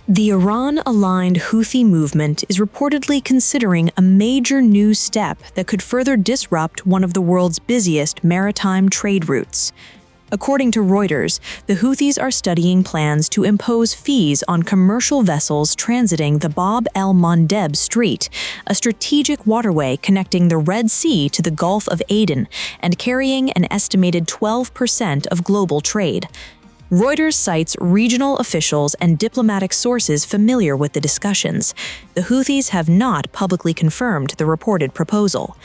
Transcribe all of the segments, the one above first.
The Iran-aligned Houthi movement is reportedly considering a major new step that could further disrupt one of the world's busiest maritime trade routes. According to Reuters, the Houthis are studying plans to impose fees on commercial vessels transiting the Bab El Mandeb Strait, a strategic waterway connecting the Red Sea to the Gulf of Aden and carrying an estimated 12% of global trade. Reuters cites regional officials and diplomatic sources familiar with the discussions. The Houthis have not publicly confirmed the reported proposal.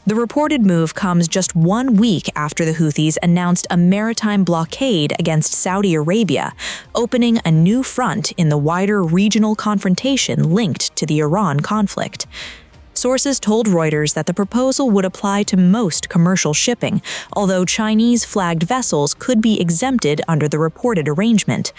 The reported move comes just 1 week after the Houthis announced a maritime blockade against Saudi Arabia, opening a new front in the wider regional confrontation linked to the Iran conflict. Sources told Reuters that the proposal would apply to most commercial shipping, although Chinese-flagged vessels could be exempted under the reported arrangement.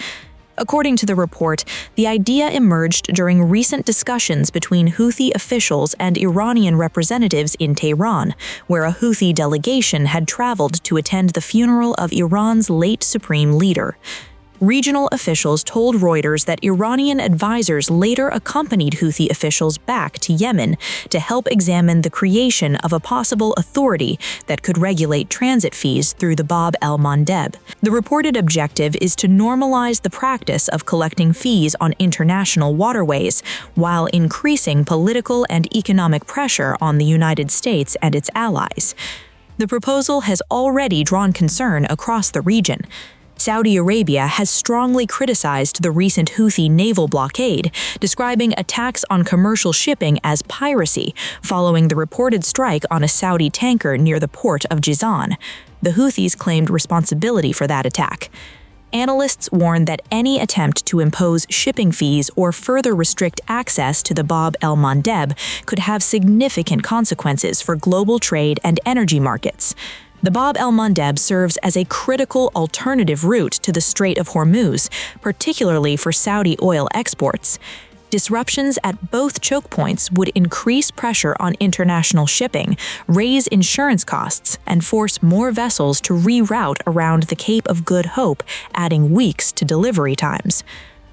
According to the report, the idea emerged during recent discussions between Houthi officials and Iranian representatives in Tehran, where a Houthi delegation had traveled to attend the funeral of Iran's late supreme leader. Regional officials told Reuters that Iranian advisors later accompanied Houthi officials back to Yemen to help examine the creation of a possible authority that could regulate transit fees through the Bab El Mandeb. The reported objective is to normalize the practice of collecting fees on international waterways, while increasing political and economic pressure on the United States and its allies. The proposal has already drawn concern across the region. Saudi Arabia has strongly criticized the recent Houthi naval blockade, describing attacks on commercial shipping as piracy following the reported strike on a Saudi tanker near the port of Jizan. The Houthis claimed responsibility for that attack. Analysts warn that any attempt to impose shipping fees or further restrict access to the Bab El Mandeb could have significant consequences for global trade and energy markets. The Bab El Mandeb serves as a critical alternative route to the Strait of Hormuz, particularly for Saudi oil exports. Disruptions at both choke points would increase pressure on international shipping, raise insurance costs, and force more vessels to reroute around the Cape of Good Hope, adding weeks to delivery times.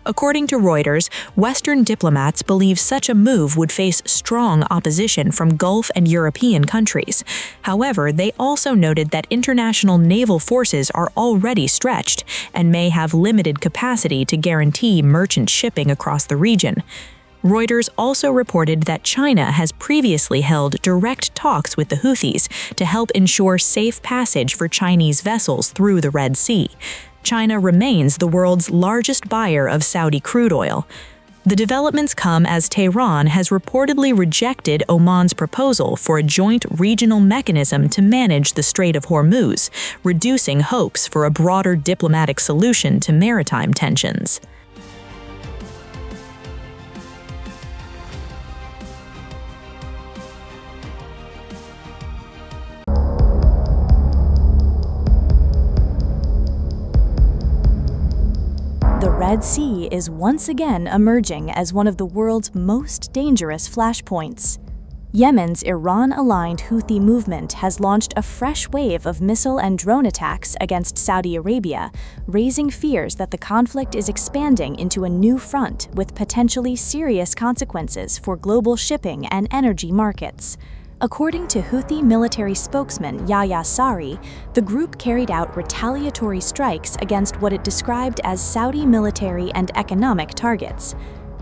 According to Reuters, Western diplomats believe such a move would face strong opposition from Gulf and European countries. However, they also noted that international naval forces are already stretched and may have limited capacity to guarantee merchant shipping across the region. Reuters also reported that China has previously held direct talks with the Houthis to help ensure safe passage for Chinese vessels through the Red Sea. China remains the world's largest buyer of Saudi crude oil. The developments come as Tehran has reportedly rejected Oman's proposal for a joint regional mechanism to manage the Strait of Hormuz, reducing hopes for a broader diplomatic solution to maritime tensions. The Red Sea is once again emerging as one of the world's most dangerous flashpoints. Yemen's Iran-aligned Houthi movement has launched a fresh wave of missile and drone attacks against Saudi Arabia, raising fears that the conflict is expanding into a new front with potentially serious consequences for global shipping and energy markets. According to Houthi military spokesman Yahya Sari, the group carried out retaliatory strikes against what it described as Saudi military and economic targets.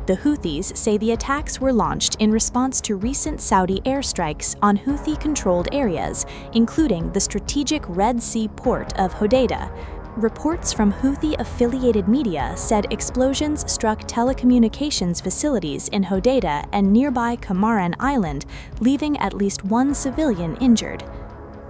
The Houthis say the attacks were launched in response to recent Saudi airstrikes on Houthi-controlled areas, including the strategic Red Sea port of Hodeidah. Reports from Houthi-affiliated media said explosions struck telecommunications facilities in Hodeidah and nearby Kamaran Island, leaving at least one civilian injured.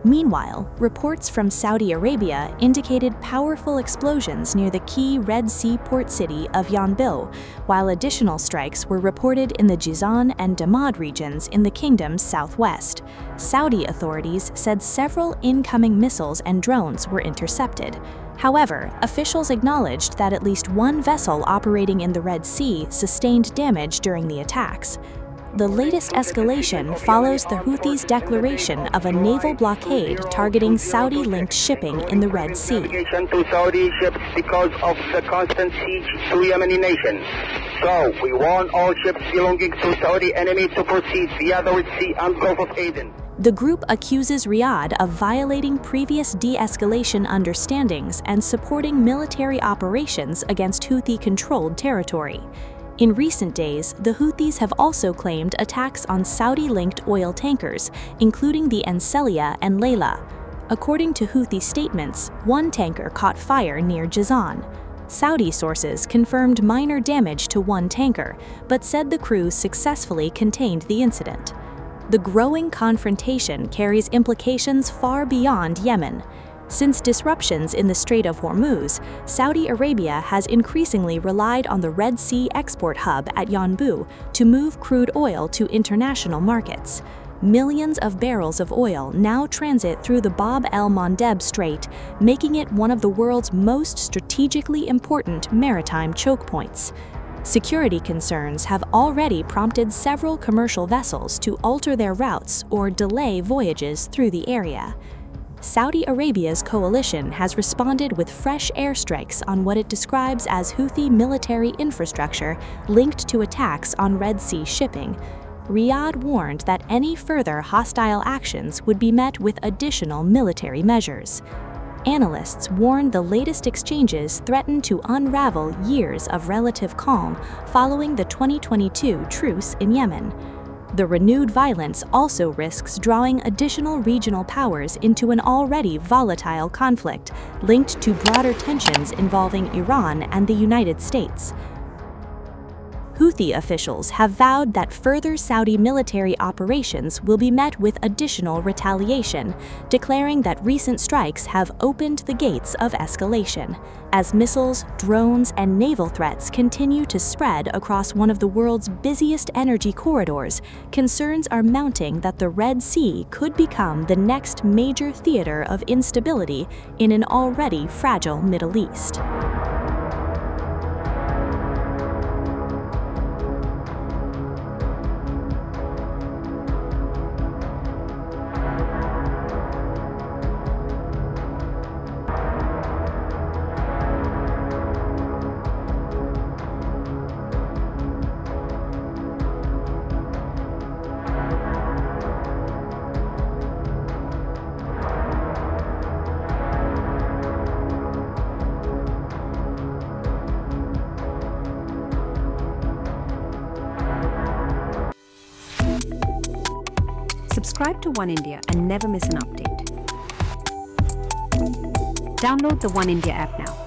Meanwhile, reports from Saudi Arabia indicated powerful explosions near the key Red Sea port city of Yanbil, while additional strikes were reported in the Jizan and Damad regions in the kingdom's southwest. Saudi authorities said several incoming missiles and drones were intercepted. However, officials acknowledged that at least one vessel operating in the Red Sea sustained damage during the attacks. The latest escalation follows the Houthis' declaration of a naval blockade targeting Saudi-linked shipping in the Red Sea. To Saudi ships because of the constant siege to Yemeni nations. So, we warn all ships belonging to Saudi enemy to proceed via the Red Sea and Gulf of Aden. The group accuses Riyadh of violating previous de-escalation understandings and supporting military operations against Houthi-controlled territory. In recent days, the Houthis have also claimed attacks on Saudi-linked oil tankers, including the Enselia and Layla. According to Houthi statements, one tanker caught fire near Jazan. Saudi sources confirmed minor damage to one tanker, but said the crew successfully contained the incident. The growing confrontation carries implications far beyond Yemen. Since disruptions in the Strait of Hormuz, Saudi Arabia has increasingly relied on the Red Sea export hub at Yanbu to move crude oil to international markets. Millions of barrels of oil now transit through the Bab El Mandeb Strait, making it one of the world's most strategically important maritime choke points. Security concerns have already prompted several commercial vessels to alter their routes or delay voyages through the area. Saudi Arabia's coalition has responded with fresh airstrikes on what it describes as Houthi military infrastructure linked to attacks on Red Sea shipping. Riyadh warned that any further hostile actions would be met with additional military measures. Analysts warn the latest exchanges threaten to unravel years of relative calm following the 2022 truce in Yemen. The renewed violence also risks drawing additional regional powers into an already volatile conflict linked to broader tensions involving Iran and the United States. Houthi officials have vowed that further Saudi military operations will be met with additional retaliation, declaring that recent strikes have opened the gates of escalation. As missiles, drones, and naval threats continue to spread across one of the world's busiest energy corridors, concerns are mounting that the Red Sea could become the next major theater of instability in an already fragile Middle East. Subscribe to One India and never miss an update. Download the One India app now.